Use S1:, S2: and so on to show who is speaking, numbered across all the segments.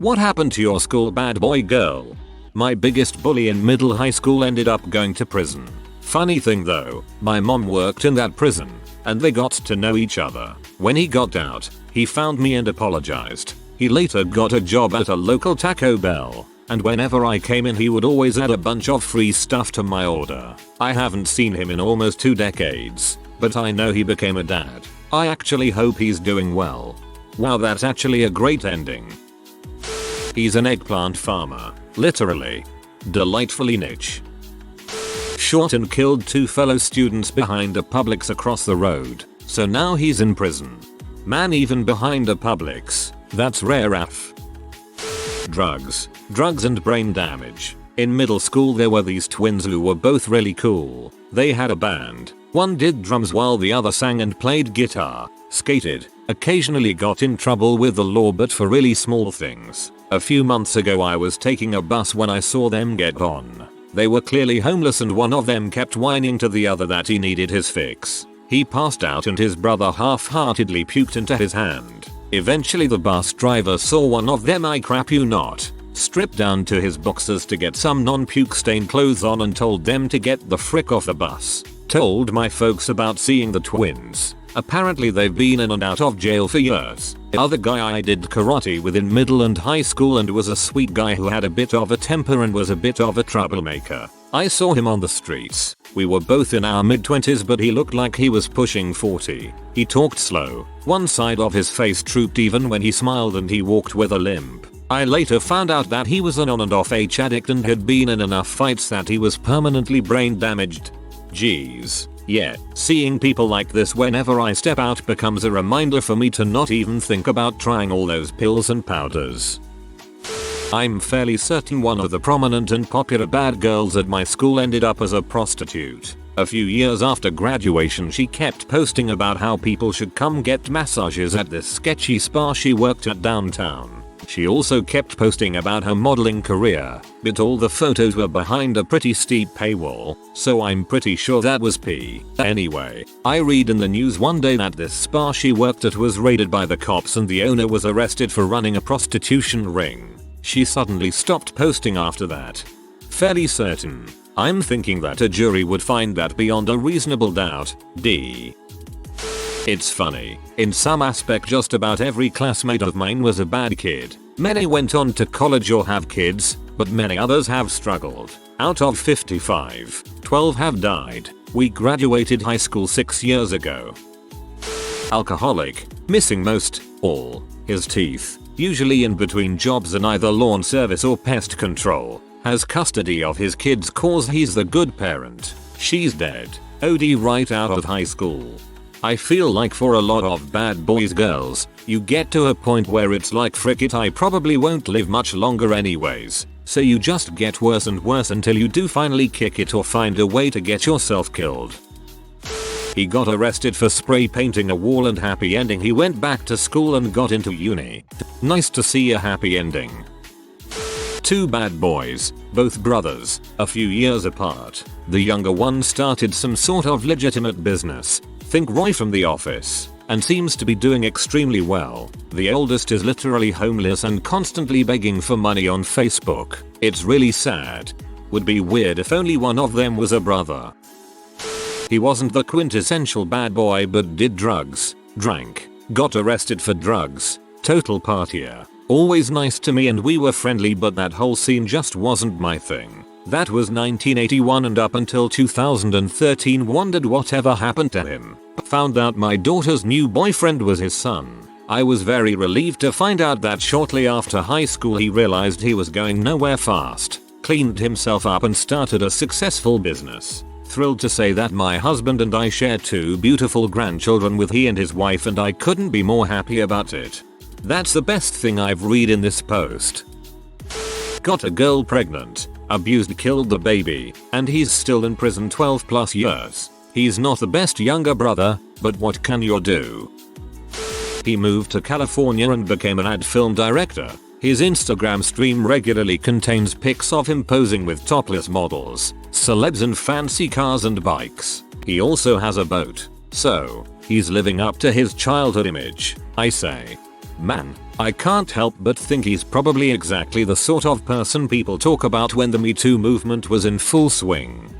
S1: What happened to your school, bad boy girl? My biggest bully in middle high school ended up going to prison. Funny thing though, my mom worked in that prison, and they got to know each other. When he got out, he found me and apologized. He later got a job at a local Taco Bell, and whenever I came in he would always add a bunch of free stuff to my order. I haven't seen him in almost 2 decades, but I know he became a dad. I actually hope he's doing well. Wow, that's actually a great ending. He's an eggplant farmer, literally. Delightfully niche. Shot and killed 2 fellow students behind a Publix across the road, so now he's in prison. Man, even behind a Publix, that's rare AF. Drugs and brain damage. In middle school there were these twins who were both really cool. They had a band. One did drums while the other sang and played guitar, skated, occasionally got in trouble with the law but for really small things. A few months ago I was taking a bus when I saw them get on. They were clearly homeless and one of them kept whining to the other that he needed his fix. He passed out and his brother half-heartedly puked into his hand. Eventually the bus driver saw one of them, I crap you not, stripped down to his boxers to get some non-puke stained clothes on and told them to get the frick off the bus. Told my folks about seeing the twins. Apparently they've been in and out of jail for years. Other guy I did karate with in middle and high school and was a sweet guy who had a bit of a temper and was a bit of a troublemaker. I saw him on the streets. We were both in our mid-20s but he looked like he was pushing 40. He talked slow. One side of his face drooped even when he smiled and he walked with a limp. I later found out that he was an on and off H addict and had been in enough fights that he was permanently brain damaged. Jeez. Yeah, seeing people like this whenever I step out becomes a reminder for me to not even think about trying all those pills and powders. I'm fairly certain one of the prominent and popular bad girls at my school ended up as a prostitute. A few years after graduation she kept posting about how people should come get massages at this sketchy spa she worked at downtown. She also kept posting about her modeling career, but all the photos were behind a pretty steep paywall, so I'm pretty sure that was P. Anyway, I read in the news one day that this spa she worked at was raided by the cops and the owner was arrested for running a prostitution ring. She suddenly stopped posting after that. Fairly certain. I'm thinking that a jury would find that beyond a reasonable doubt. D. It's funny. In some aspect just about every classmate of mine was a bad kid. Many went on to college or have kids, but many others have struggled. Out of 55, 12 have died. We graduated high school 6 years ago. Alcoholic, missing most, all, his teeth, usually in between jobs in either lawn service or pest control. Has custody of his kids cause he's the good parent. She's dead. OD right out of high school. I feel like for a lot of bad boys girls, you get to a point where it's like frick it, I probably won't live much longer anyways. So you just get worse and worse until you do finally kick it or find a way to get yourself killed. He got arrested for spray painting a wall and happy ending. He went back to school and got into uni. Nice to see a happy ending. 2 bad boys, both brothers, a few years apart. The younger one started some sort of legitimate business. Think Roy from The Office, and seems to be doing extremely well. The oldest is literally homeless and constantly begging for money on Facebook. It's really sad. Would be weird if only one of them was a brother. He wasn't the quintessential bad boy but did drugs, drank, got arrested for drugs, total partier. Always nice to me and we were friendly but that whole scene just wasn't my thing. That was 1981 and up until 2013 wondered whatever happened to him. Found out my daughter's new boyfriend was his son. I was very relieved to find out that shortly after high school he realized he was going nowhere fast, cleaned himself up and started a successful business. Thrilled to say that my husband and I share 2 beautiful grandchildren with he and his wife and I couldn't be more happy about it. That's the best thing I've read in this post. Got a girl pregnant, abused, killed the baby, and he's still in prison 12 plus years. He's not the best younger brother, but what can you do? He moved to California and became an ad film director. His Instagram stream regularly contains pics of him posing with topless models, celebs and fancy cars and bikes. He also has a boat. So, he's living up to his childhood image, I say. Man, I can't help but think he's probably exactly the sort of person people talk about when the Me Too movement was in full swing.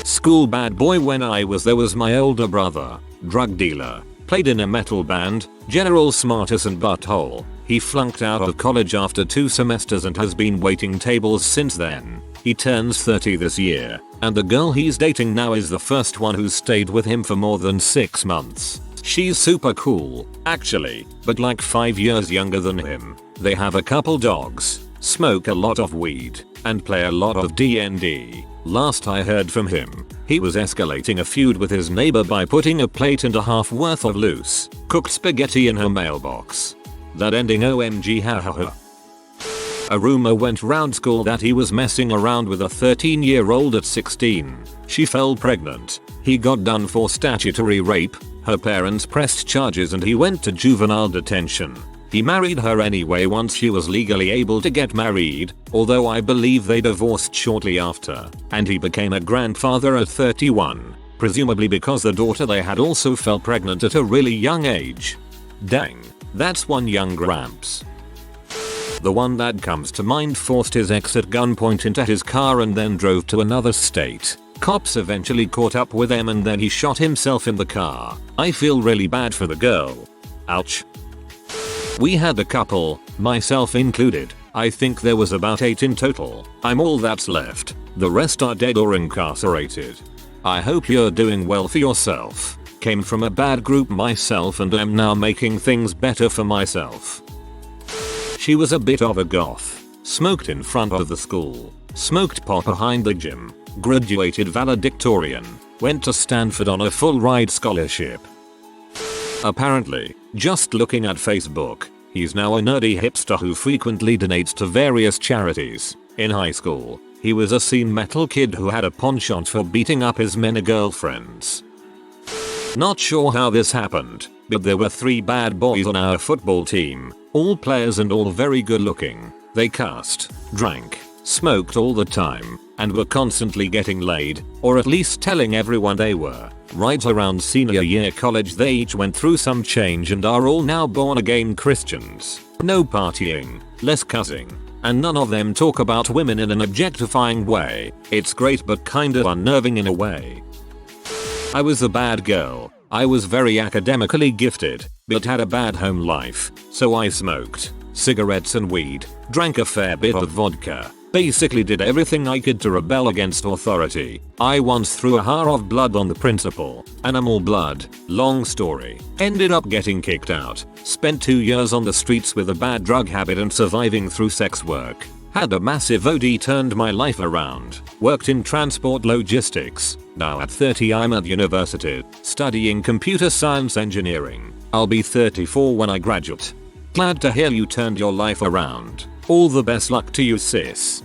S1: School bad boy when I was there was my older brother, drug dealer, played in a metal band, general smartass and butthole. He flunked out of college after 2 semesters and has been waiting tables since then. He turns 30 this year, and the girl he's dating now is the first one who's stayed with him for more than 6 months. She's super cool, actually, but like 5 years younger than him. They have a couple dogs, smoke a lot of weed, and play a lot of D&D. Last I heard from him, he was escalating a feud with his neighbor by putting a plate and a half worth of loose, cooked spaghetti in her mailbox. That ending OMG hahaha. A rumor went round school that he was messing around with a 13-year-old at 16. She fell pregnant. He got done for statutory rape. Her parents pressed charges and he went to juvenile detention. He married her anyway once she was legally able to get married, although I believe they divorced shortly after, and he became a grandfather at 31, presumably because the daughter they had also fell pregnant at a really young age. Dang, that's one young gramps. The one that comes to mind forced his ex at gunpoint into his car and then drove to another state. Cops eventually caught up with him and then he shot himself in the car. I feel really bad for the girl. Ouch. We had a couple, myself included. I think there was about 8 in total. I'm all that's left. The rest are dead or incarcerated. I hope you're doing well for yourself. Came from a bad group myself and am now making things better for myself. She was a bit of a goth. Smoked in front of the school. Smoked pot behind the gym. Graduated valedictorian. Went to Stanford on a full ride scholarship. Apparently, just looking at Facebook, he's now a nerdy hipster who frequently donates to various charities. In high school, he was a scene metal kid who had a penchant for beating up his many girlfriends. Not sure how this happened, but there were 3 bad boys on our football team, all players and all very good looking. They cussed, drank, smoked all the time, and were constantly getting laid, or at least telling everyone they were. Right around senior year college they each went through some change and are all now born again Christians. No partying, less cussing, and none of them talk about women in an objectifying way. It's great but kinda unnerving in a way. I was a bad girl. I was very academically gifted, but had a bad home life, so I smoked cigarettes and weed, drank a fair bit of vodka, basically did everything I could to rebel against authority. I once threw a jar of blood on the principal, animal blood, long story. Ended up getting kicked out, spent 2 years on the streets with a bad drug habit and surviving through sex work. Had a massive OD, turned my life around, worked in transport logistics. Now at 30 I'm at university, studying computer science engineering. I'll be 34 when I graduate. Glad to hear you turned your life around. All the best luck to you, sis.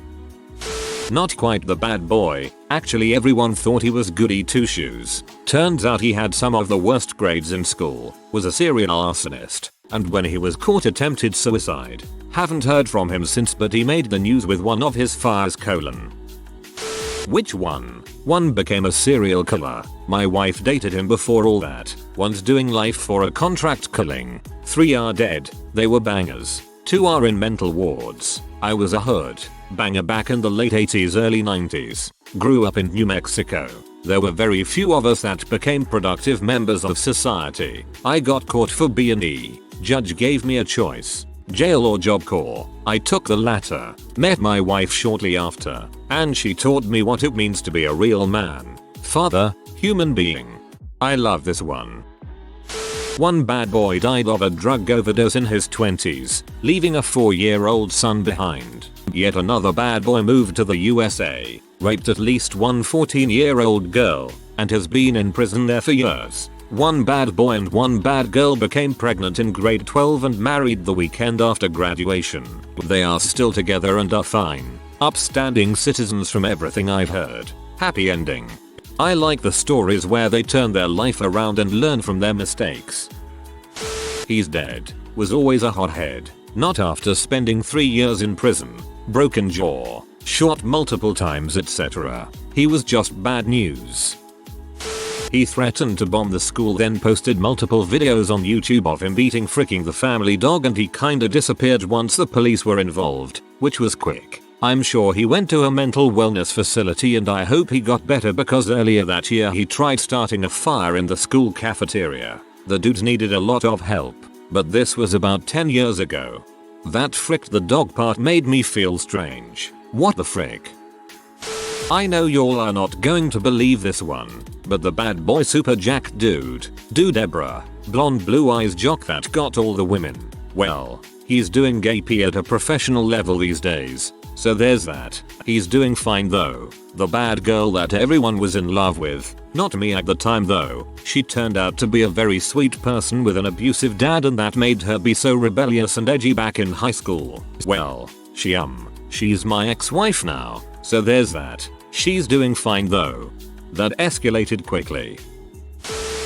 S1: Not quite the bad boy, actually everyone thought he was goody two shoes. Turns out he had some of the worst grades in school, was a serial arsonist, and when he was caught attempted suicide. Haven't heard from him since, but he made the news with one of his fires. Which one? One became a serial killer. My wife dated him before all that. One's doing life for a contract killing. 3 are dead. They were bangers. 2 are in mental wards. I was a hood banger back in the late 80s early 90s. Grew up in New Mexico. There were very few of us that became productive members of society. I got caught for B&E. Judge gave me a choice. Jail or Job Corps. I took the latter. Met my wife shortly after, and she taught me what it means to be a real man, father, human being. I love this one. One bad boy died of a drug overdose in his 20s, leaving a 4-year-old son behind. Yet another bad boy moved to the USA, raped at least one 14-year-old girl, and has been in prison there for years. One bad boy and one bad girl became pregnant in grade 12 and married the weekend after graduation. They are still together and are fine. Upstanding citizens from everything I've heard. Happy ending. I like the stories where they turn their life around and learn from their mistakes. He's dead. Was always a hothead. Not after spending 3 years in prison. Broken jaw. Shot multiple times, etc. He was just bad news. He threatened to bomb the school, then posted multiple videos on YouTube of him beating freaking the family dog, and he kinda disappeared once the police were involved, which was quick. I'm sure he went to a mental wellness facility and I hope he got better, because earlier that year he tried starting a fire in the school cafeteria. The dudes needed a lot of help, but this was about 10 years ago. That frick the dog part made me feel strange. What the frick? I know y'all are not going to believe this one, but the bad boy super jacked dude Deborah, blonde blue eyes jock that got all the women. Well, he's doing gay pee at a professional level these days. So there's that. He's doing fine though. The bad girl that everyone was in love with, not me at the time though, she turned out to be a very sweet person with an abusive dad, and that made her be so rebellious and edgy back in high school. Well, she's my ex-wife now, so there's that. She's doing fine though. That escalated quickly.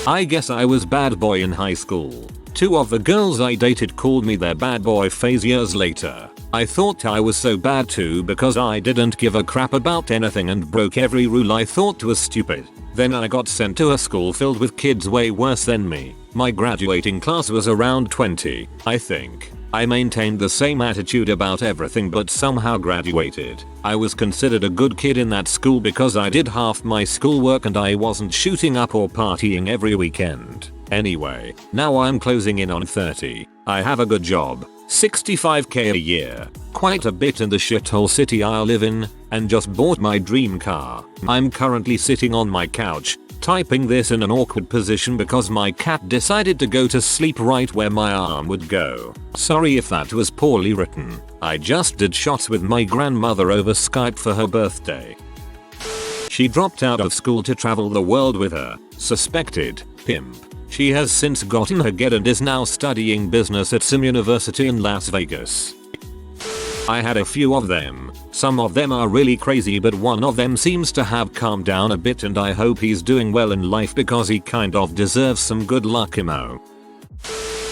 S1: I guess I was bad boy in high school. 2 of the girls I dated called me their bad boy phase years later. I thought I was so bad too because I didn't give a crap about anything and broke every rule I thought was stupid. Then I got sent to a school filled with kids way worse than me. My graduating class was around 20, I think. I maintained the same attitude about everything but somehow graduated. I was considered a good kid in that school because I did half my schoolwork and I wasn't shooting up or partying every weekend. Anyway, now I'm closing in on 30. I have a good job, 65k a year, quite a bit in the shithole city I live in, and just bought my dream car. I'm currently sitting on my couch, typing this in an awkward position because my cat decided to go to sleep right where my arm would go. Sorry if that was poorly written. I just did shots with my grandmother over Skype for her birthday. She dropped out of school to travel the world with her suspected pimp. She has since gotten her get and is now studying business at some university in Las Vegas. I had a few of them. Some of them are really crazy, but one of them seems to have calmed down a bit and I hope he's doing well in life because he kind of deserves some good luck, emo.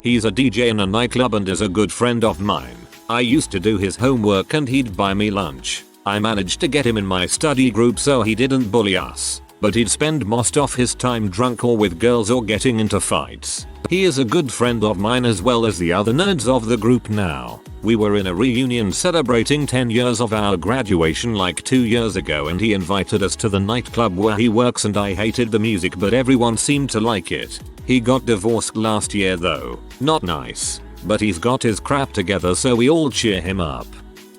S1: He's a DJ in a nightclub and is a good friend of mine. I used to do his homework and he'd buy me lunch. I managed to get him in my study group so he didn't bully us, but he'd spend most of his time drunk or with girls or getting into fights. He is a good friend of mine as well as the other nerds of the group now. We were in a reunion celebrating 10 years of our graduation like 2 years ago and he invited us to the nightclub where he works, and I hated the music but everyone seemed to like it. He got divorced last year though. Not nice. But he's got his crap together so we all cheer him up.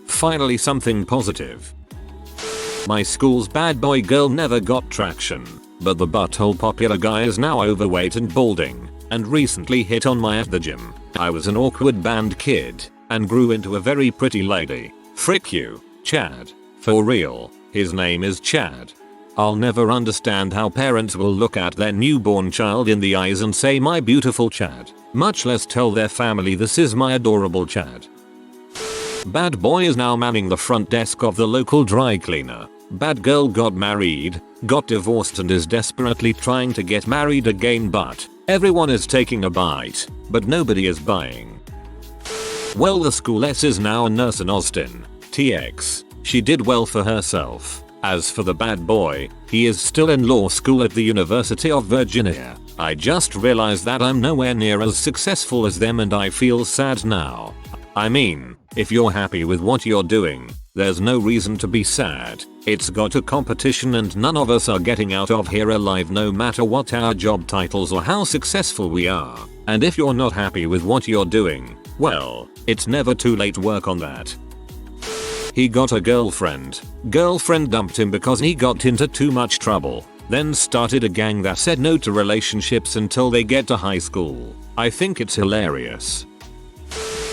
S1: Finally something positive. My school's bad boy girl never got traction, but the butthole popular guy is now overweight and balding, and recently hit on my at the gym. I was an awkward band kid, and grew into a very pretty lady. Frick you, Chad. For real, his name is Chad. I'll never understand how parents will look at their newborn child in the eyes and say my beautiful Chad, much less tell their family this is my adorable Chad. Bad boy is now manning the front desk of the local dry cleaner. Bad girl got married, got divorced and is desperately trying to get married again, but everyone is taking a bite, but nobody is buying. Well, the schooless is now a nurse in Austin, TX. She did well for herself. As for the bad boy, he is still in law school at the University of Virginia. I just realized that I'm nowhere near as successful as them and I feel sad now. I mean, if you're happy with what you're doing, there's no reason to be sad. It's got a competition and none of us are getting out of here alive no matter what our job titles or how successful we are. And if you're not happy with what you're doing, well, it's never too late to work on that. He got a girlfriend. Girlfriend dumped him because he got into too much trouble. Then started a gang that said no to relationships until they get to high school. I think it's hilarious.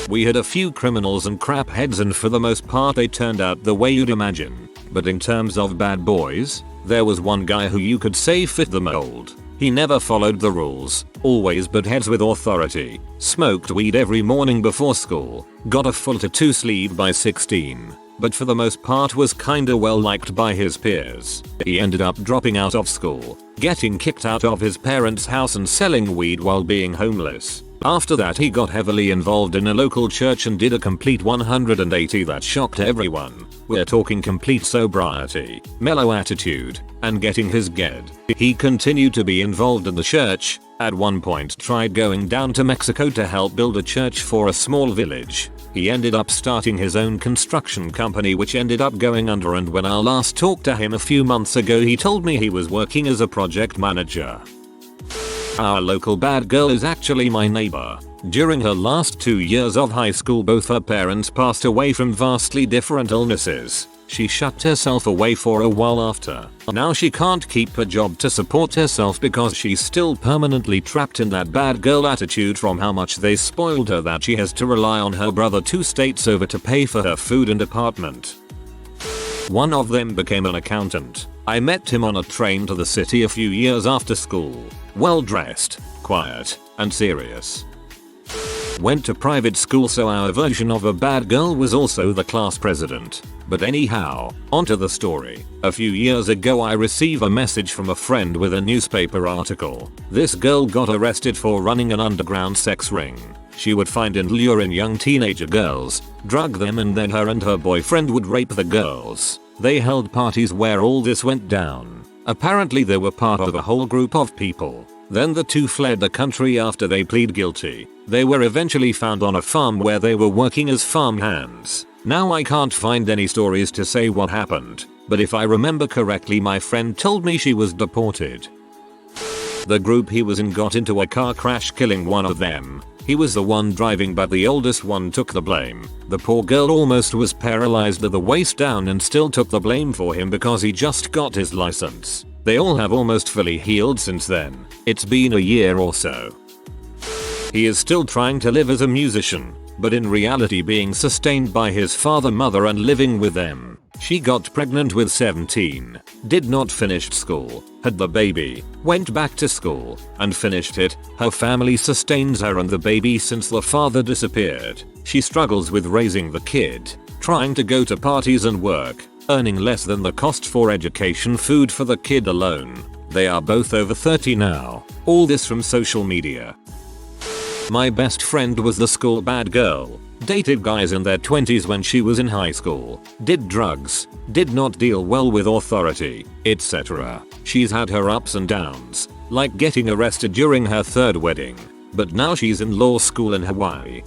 S1: We had a few criminals and crap heads and for the most part they turned out the way you'd imagine. But in terms of bad boys, there was one guy who you could say fit the mold. He never followed the rules, always butt heads with authority, smoked weed every morning before school, got a full tattoo sleeve by 16, but for the most part was kinda well liked by his peers. He ended up dropping out of school, getting kicked out of his parents' house and selling weed while being homeless. After that he got heavily involved in a local church and did a complete 180 that shocked everyone. We're talking complete sobriety, mellow attitude, and getting his get. He continued to be involved in the church, at one point tried going down to Mexico to help build a church for a small village. He ended up starting his own construction company which ended up going under, and when I last talked to him a few months ago he told me he was working as a project manager. Our local bad girl is actually my neighbor. During her last 2 years of high school both her parents passed away from vastly different illnesses. She shut herself away for a while after. Now she can't keep a job to support herself because she's still permanently trapped in that bad girl attitude from how much they spoiled her that she has to rely on her brother 2 states over to pay for her food and apartment. One of them became an accountant. I met him on a train to the city a few years after school. Well dressed, quiet, and serious. Went to private school, so our version of a bad girl was also the class president. But anyhow, onto the story. A few years ago I received a message from a friend with a newspaper article. This girl got arrested for running an underground sex ring. She would find and lure in young teenager girls, drug them, and then her and her boyfriend would rape the girls. They held parties where all this went down. Apparently they were part of a whole group of people. Then the two fled the country after they plead guilty. They were eventually found on a farm where they were working as farm hands. Now I can't find any stories to say what happened, but if I remember correctly my friend told me she was deported. The group he was in got into a car crash, killing one of them. He was the one driving, but the oldest one took the blame. The poor girl almost was paralyzed at the waist down and still took the blame for him because he just got his license. They all have almost fully healed since then. It's been a year or so. He is still trying to live as a musician, but in reality being sustained by his father, mother, and living with them. She got pregnant with 17, did not finish school, had the baby, went back to school, and finished it. Her family sustains her and the baby since the father disappeared. She struggles with raising the kid, trying to go to parties and work, earning less than the cost for education, food for the kid alone. They are both over 30 now. All this from social media. My best friend was the school bad girl. Dated guys in their 20s when she was in high school. Did drugs. Did not deal well with authority, etc. She's had her ups and downs, like getting arrested during her 3rd wedding. But now she's in law school in Hawaii.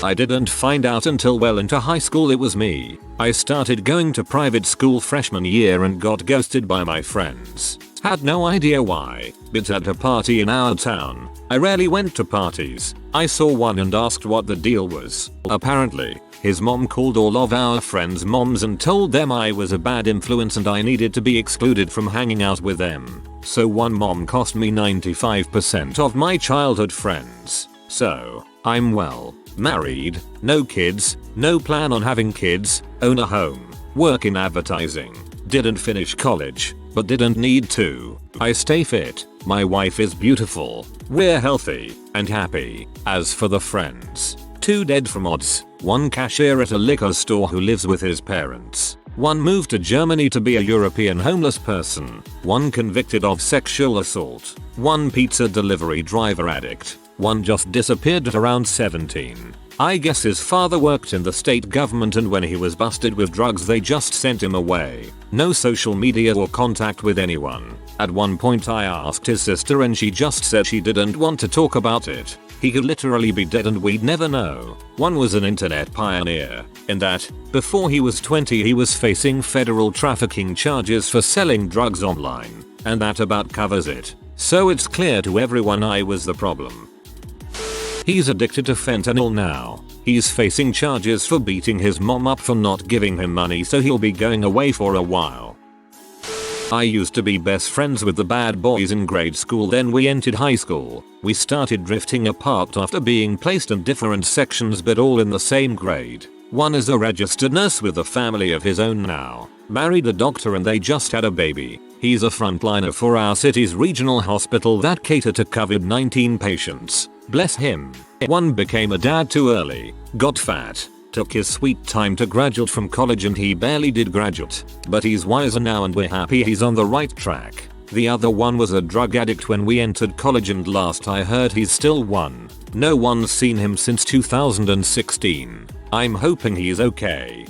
S1: I didn't find out until well into high school it was me. I started going to private school freshman year and got ghosted by my friends. Had no idea why, but at a party in our town. I rarely went to parties. I saw one and asked what the deal was. Apparently, his mom called all of our friends' moms and told them I was a bad influence and I needed to be excluded from hanging out with them. So one mom cost me 95% of my childhood friends. So, I'm well, married, no kids, no plan on having kids, own a home, work in advertising, didn't finish college, but didn't need to. I stay fit, my wife is beautiful, we're healthy and happy. As for the friends, 2 dead from odds, 1 cashier at a liquor store who lives with his parents, 1 moved to Germany to be a European homeless person, 1 convicted of sexual assault, 1 pizza delivery driver addict, 1 just disappeared at around 17. I guess his father worked in the state government and when he was busted with drugs they just sent him away. No social media or contact with anyone. At one point I asked his sister and she just said she didn't want to talk about it. He could literally be dead and we'd never know. 1 was an internet pioneer, in that, before he was 20 he was facing federal trafficking charges for selling drugs online. And that about covers it. So it's clear to everyone I was the problem. He's addicted to fentanyl now. He's facing charges for beating his mom up for not giving him money, so he'll be going away for a while. I used to be best friends with the bad boys in grade school, then we entered high school. We started drifting apart after being placed in different sections but all in the same grade. 1 is a registered nurse with a family of his own now. Married a doctor and they just had a baby. He's a frontliner for our city's regional hospital that cater to COVID-19 patients. Bless him. 1 became a dad too early, got fat, took his sweet time to graduate from college and he barely did graduate. But he's wiser now and we're happy he's on the right track. The other 1 was a drug addict when we entered college and last I heard he's still 1. No one's seen him since 2016. I'm hoping he's okay.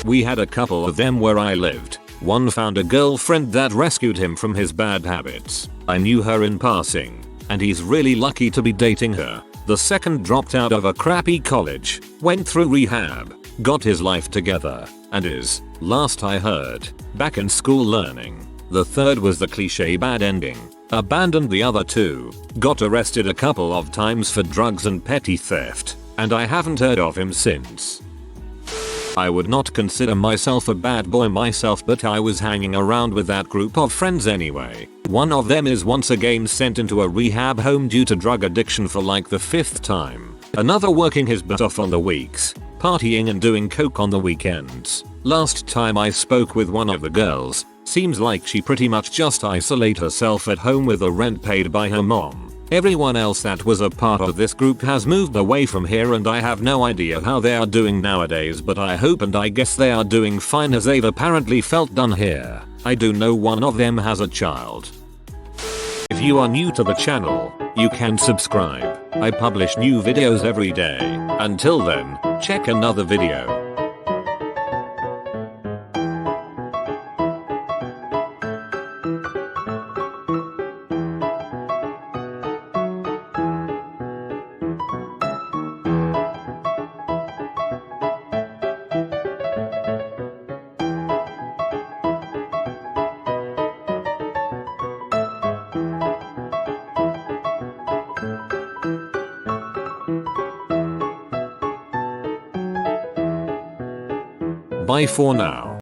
S1: We had a couple of them where I lived. One found a girlfriend that rescued him from his bad habits. I knew her in passing, and he's really lucky to be dating her. The second dropped out of a crappy college, went through rehab, got his life together, and is, last I heard, back in school learning. The third was the cliche bad ending. Abandoned the other two, got arrested a couple of times for drugs and petty theft, and I haven't heard of him since. I would not consider myself a bad boy myself, but I was hanging around with that group of friends anyway. One of them is once again sent into a rehab home due to drug addiction for like the 5th time. Another working his butt off on the weeks, partying and doing coke on the weekends. Last time I spoke with one of the girls, seems like she pretty much just isolate herself at home with the rent paid by her mom. Everyone else that was a part of this group has moved away from here, and I have no idea how they are doing nowadays, but I hope and I guess they are doing fine as they've apparently felt done here. I do know one of them has a child. If you are new to the channel, you can subscribe. I publish new videos every day. Until then, check another video. Bye for now.